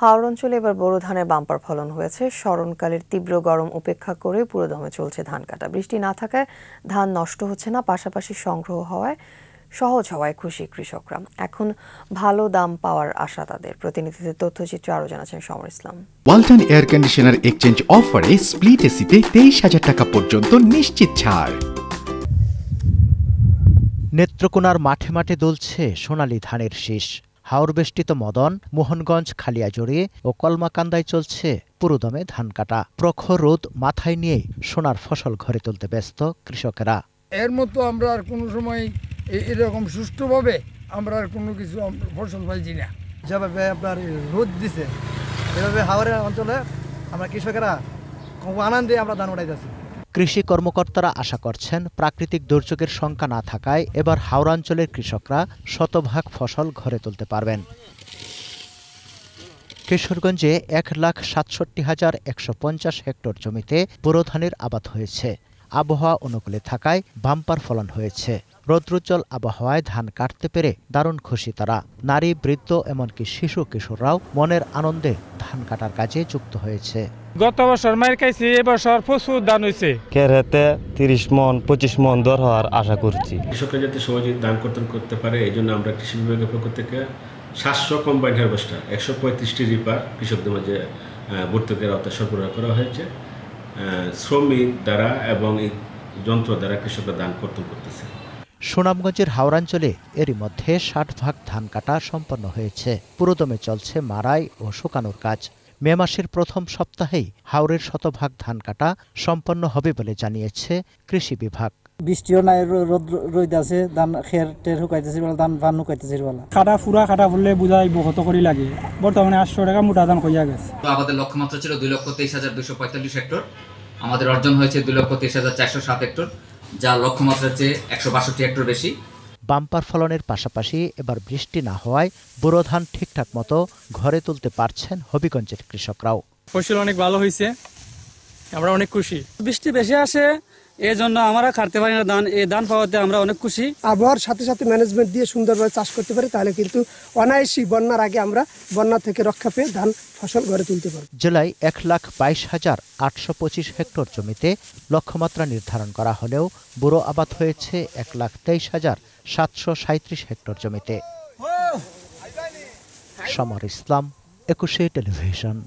হাওড় অঞ্চলে এবার বোরো ধানের বাম্পার ফলন হয়েছে। স্মরণকালের তীব্র গরম উপেক্ষা করে পুরোদমে চলছে ধান কাটা। বৃষ্টি না থাকায় ধান নষ্ট হচ্ছে না, পাশাপাশি সংগ্রহ সহজ হওয়ায় খুশি কৃষকরা। এখন ভালো দাম পাওয়ার আশা তাদের। প্রতিনিধিদের তথ্যচিত্র আরো জানাচ্ছেন সমর ইসলাম। ওয়ালটন এয়ার কন্ডিশনার এক্সচেঞ্জ অফারে স্প্লিট এসিতে 23,000 টাকা পর্যন্ত নিশ্চিত ছাড়। নেত্রকোনার মাঠে মাঠে দুলছে সোনালী ধানের শীষ। হাওড় বেষ্টিত মদন, মোহনগঞ্জ, খালিয়াজড়ি ও কলমাকান্দায় চলছে পুরোদমে ধান কাটা। প্রখর রোদ মাথায় নিয়ে সোনার ফসল ঘরে তুলতে ব্যস্ত কৃষকেরা। এর মতো আমরা আর কোনো সময় এরকম সুষ্ঠুভাবে আমরা আর কোনো কিছু ফসল পাইছি না। যেভাবে আপনার রোদ দিছে, এভাবে হাওড়ের অঞ্চলে আমরা কৃষকেরা খুব আনন্দে আমরা ধান উঠাইতেছি। কৃষি কর্মকর্তারা আশা করছেন প্রাকৃতিক দুর্যোগের শঙ্কা না থাকায় এবার হাওড়াঞ্চলের কৃষকরা শতভাগ ফসল ঘরে তুলতে পারবেন। কিশোরগঞ্জে 1,67,150 হেক্টর জমিতে বোরো ধানের আবাদ হয়েছে। আবহাওয়া অনুকূলে থাকায় বাম্পার ফলন হয়েছে। রৌদ্রোজ্জ্বল আবহাওয়ায় ধান কাটতে পেরে দারুণ খুশি তারা। নারী, বৃদ্ধ এমনকি শিশু কিশোররাও মনের আনন্দে ধান কাটার কাজে যুক্ত হয়েছে। গত বছর মার খাইছি, এবছর প্রচুর ধান হয়েছে। কেরাতে 30 মন 25 মন দর হওয়ার আশা করছি। কৃষকরা যাতে সহজে ধান কর্তন করতে পারে এই জন্য আমরা কৃষি বিভাগের পক্ষ থেকে 700 কম্বাইন্ড হারভেস্টার 135টি রিপার কৃষকদের মাঝে ভর্তুকির আওতায় সরবরাহ করা হয়েছে। শ্রমিক দ্বারা এবং এই যন্ত্র দ্বারা কৃষকরা ধান কর্তন করতেছে। সুনামগঞ্জের হাওড়াঞ্চলে এরই মধ্যে 60 ভাগ ধান কাটা সম্পন্ন হয়েছে। পুরোদমে চলছে মাড়াই ও শুকানোর কাজ। মে মাসের প্রথম সপ্তাহেই হাওড়ের শতভাগ ধান কাটা সম্পন্ন হবে বলে জানিয়েছে কৃষি বিভাগ। বৃষ্টিও নাই, রোদ আছে, ধান খের টের শুকাইতেছে, ধান ভান শুকাইতেছে। কাটা কাটা ফুললে বুঝাই বহুত করে লাগে। বর্তমানে 800 টাকা মোটা ধান কইয়া গেছে। আমাদের লক্ষ্যমাত্রা ছিল 2,23,245 হেক্টর। আমাদের অর্জন হয়েছে 2,23,407 হেক্টর, যা লক্ষ্যমাত্রার চেয়ে 162 হেক্টর বেশি। বাম্পার ফলনের পাশাপাশি এবার বৃষ্টি না হওয়ায় বোরো ধান ঠিকঠাক মতো ঘরে তুলতে পারছেন হবিগঞ্জের কৃষকরাও। ফসল অনেক ভালো হয়েছে, আমরা অনেক খুশি। বৃষ্টি বেশি আসে, এই জন্য আমরা কাটতে পারি না ধান। এই ধান পাওয়াতে আমরা অনেক খুশি। আবহাওয়ার সাথে সাথে ম্যানেজমেন্ট দিয়ে সুন্দরভাবে চাষ করতে পারি, তাহলে কিন্তু অনায়াসই বন্যার আগে আমরা বন্যা থেকে রক্ষা পেয়ে ধান ফসল ঘরে তুলতে পারব। জেলায় 1,22,825 হেক্টর জমিতে লক্ষ্যমাত্রা নির্ধারণ করা হলেও বোরো আবাদ হয়েছে 1,23,737 হেক্টর জমিতে। সমর ইসলাম, 21 টেলিভিশন।